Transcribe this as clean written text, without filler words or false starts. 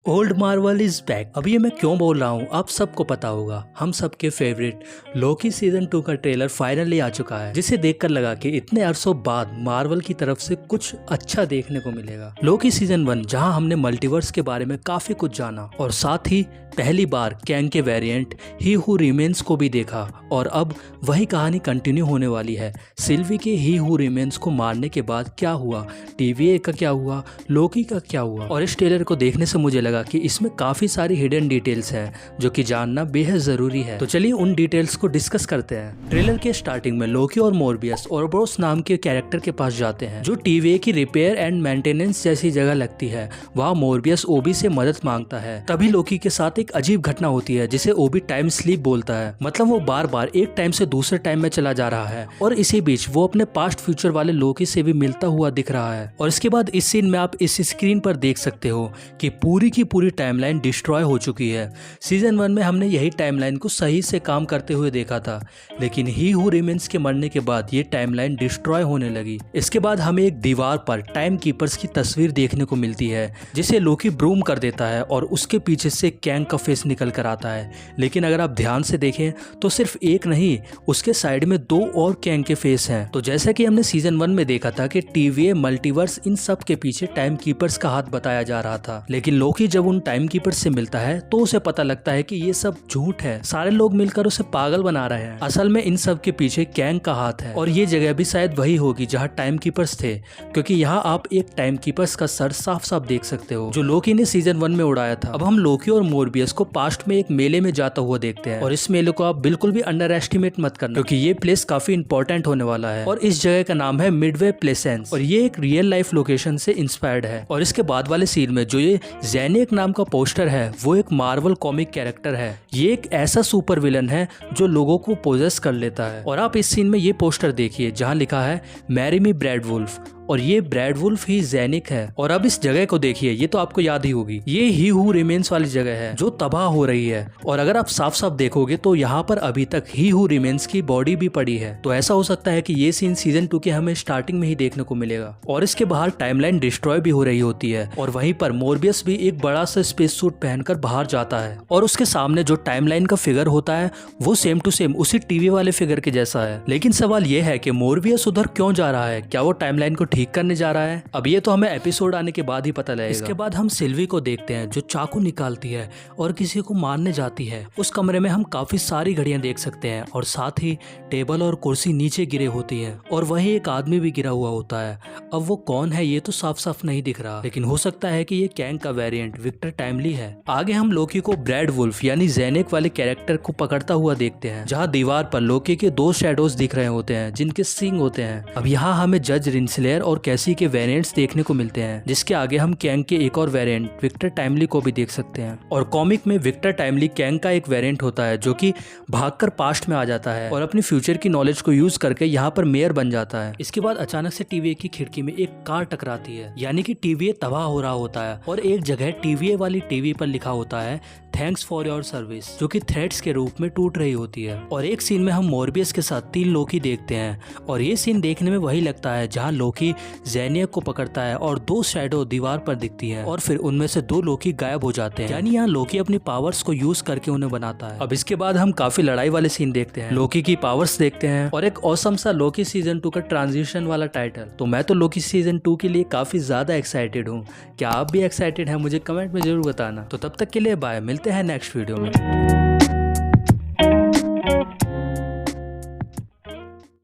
Old Marvel is back. अब ये मैं क्यों बोल रहा हूँ आप सबको पता होगा, हम सबके फेवरेट लोकी सीजन 2 का ट्रेलर फाइनली आ चुका है, जिसे देखकर लगा कि इतने अरसों बाद मार्वल की तरफ से कुछ अच्छा देखने को मिलेगा। लोकी सीजन 1 जहां हमने मल्टीवर्स के बारे में काफी कुछ जाना और साथ ही पहली बार कैंग के वेरिएंट ही हू रिमेन्स को भी देखा, और अब वही कहानी कंटिन्यू होने वाली है। सिल्वी के ही हू रिमेन्स को मारने के बाद क्या हुआ, TVA का क्या हुआ, लोकी का क्या हुआ। और इस ट्रेलर को देखने से मुझे लगा कि इसमें काफी सारी हिडन डिटेल्स हैं जो कि जानना बेहद जरूरी है। तो चलिए उन डिटेल्स को डिस्कस करते हैं। ट्रेलर के स्टार्टिंग में लोकी और मोरबियस ओरोबोस नाम के कैरेक्टर के पास जाते हैं जो TVA की रिपेयर एंड मेंटेनेंस जैसी जगह लगती है। वहाँ मोरबियस ओबी से मदद मांगता है। तभी लोकी के साथ एक अजीब घटना होती है जिसे ओबी टाइम स्लीप बोलता है। मतलब वो बार बार एक टाइम से दूसरे टाइम में चला जा रहा है और इसी बीच वो अपने पास्ट फ्यूचर वाले लोकी से भी मिलता हुआ दिख रहा है। और इसके बाद इस सीन में आप इस स्क्रीन पर देख सकते हो कि पूरी की पूरी टाइमलाइन डिस्ट्रॉय हो चुकी है। सीजन 1 में हमने यही टाइमलाइन को सही से काम करते हुए देखा था, लेकिन ही हू रिमेन्स के मरने के बाद ये टाइमलाइन डिस्ट्रॉय होने लगी। इसके बाद हमें एक दीवार पर टाइम कीपर्स की तस्वीर देखने को मिलती है जिसे लोकी ब्रूम कर देता है और उसके पीछे से कैंग का फेस निकल कर आता है। लेकिन अगर आप ध्यान से देखें तो सिर्फ एक नहीं, उसके साइड में 2 और कैंग के फेस हैं। तो जैसा कि हमने सीजन 1 में देखा था कि TVA मल्टीवर्स इन सब के पीछे टाइम कीपर्स का हाथ बताया जा रहा था, लेकिन लोकी जब उन टाइम कीपर्स से मिलता है तो उसे पता लगता है कि ये सब झूठ है, सारे लोग मिलकर उसे पागल बना रहे हैं। असल में इन सब के पीछे कैंग का हाथ है और ये जगह भी शायद वही होगी जहाँ टाइम कीपर्स थे, क्योंकि यहाँ आप एक टाइम कीपर्स का सर साफ साफ देख सकते हो जो लोकी ने सीजन 1 में उड़ाया था। अब हम लोकी और मोरबियस को पास्ट में एक मेले में जाता हुआ देखते हैं और इस मेले को आप बिल्कुल भी अंडर एस्टिमेट मत करना, क्योंकि ये प्लेस काफी इंपॉर्टेंट होने वाला है। और इस जगह का नाम है मिडवे प्लेसेंस और ये एक रियल लाइफ लोकेशन से इंस्पायर्ड है। और इसके बाद वाले सीन में जो ये जेनिक नाम का पोस्टर है वो एक मार्वल कॉमिक कैरेक्टर है। ये एक ऐसा सुपर विलन है जो लोगों को पोजेस कर लेता है। और आप इस सीन में ये पोस्टर देखिए जहाँ लिखा है मैरी मी ब्रैड वुल्फ, और ये ब्रैड वुल्फ ही जेनिक है। और अब इस जगह को देखिए, ये तो आपको याद ही होगी, ये ही हू रिमेन्स वाली जगह है जो तबाह हो रही है। और अगर आप साफ साफ देखोगे तो यहाँ पर अभी तक ही हू रिमेन्स की बॉडी भी पड़ी है। तो ऐसा हो सकता है कि ये सीन सीजन 2 के हमें स्टार्टिंग में ही देखने को मिलेगा। और इसके बाहर टाइमलाइन डिस्ट्रॉय भी हो रही होती है और वहीं पर मोरबियस भी एक बड़ा सा स्पेस सूट पहनकर बाहर जाता है और उसके सामने जो टाइमलाइन का फिगर होता है वो सेम टू सेम उसी टीवी वाले फिगर के जैसा है। लेकिन सवाल ये है कि मोरबियस उधर क्यों जा रहा है? क्या वो टाइमलाइन को ठीक करने जा रहा है? अब ये तो हमें एपिसोड आने के बाद ही पता लगेगा। इसके बाद हम सिल्वी को देखते हैं जो चाकू निकालती है और किसी को मारने जाती है। उस कमरे में हम काफी सारी घड़ियां देख सकते हैं और साथ ही टेबल और कुर्सी नीचे गिरे होती है और वहीं एक आदमी भी गिरा हुआ होता है। अब वो कौन है ये तो साफ साफ नहीं दिख रहा, लेकिन हो सकता है कि ये कैंग का वेरिएंट विक्टर टाइमली है। आगे हम लोकी को ब्रैड वुल्फ यानी जेनिक वाले कैरेक्टर को पकड़ता हुआ देखते हैं जहाँ दीवार पर लोकी के 2 शैडोज दिख रहे होते हैं जिनके सींग होते हैं। अब यहाँ हमें जज रिंसलेयर और कैसी के वेरिएंट्स देखने को मिलते हैं, जिसके आगे हम कैंग के एक और वेरिएंट विक्टर टाइमली को भी देख सकते हैं। और कॉमिक में विक्टर टाइमली कैंग का एक वेरिएंट होता है जो कि भागकर पास्ट में आ जाता है और अपनी फ्यूचर की नॉलेज को यूज करके यहाँ पर मेयर बन जाता है। इसके बाद अचानक से TVA की खिड़की में एक कार टकराती है, यानी कि TVA तबाह हो रहा होता है और एक जगह TVA वाली टीवी पर लिखा होता है थैंक्स फॉर योर सर्विस, जो कि थ्रेड्स के रूप में टूट रही होती है। और एक सीन में हम मोरबियस के साथ 3 लोकी देखते हैं और ये सीन देखने में वही लगता है जहाँ लोकी जेनिक को पकड़ता है और 2 शैडो दीवार पर दिखती है और फिर उनमें से 2 लोकी गायब हो जाते हैं, यानी यहाँ लोकी अपनी पावर्स को यूज करके उन्हें बनाता है। अब इसके बाद हम काफी लड़ाई वाले सीन देखते हैं, लोकी की पावर्स देखते हैं और एक ऑसम सा लोकी सीजन 2 का ट्रांजिशन वाला टाइटल। तो मैं तो लोकी सीजन 2 के लिए काफी ज्यादा एक्साइटेड हूँ। क्या आप भी एक्साइटेड हैं? मुझे कमेंट में जरूर बताना। तो तब तक के लिए बाय, मिलते हैं नेक्स्ट वीडियो में।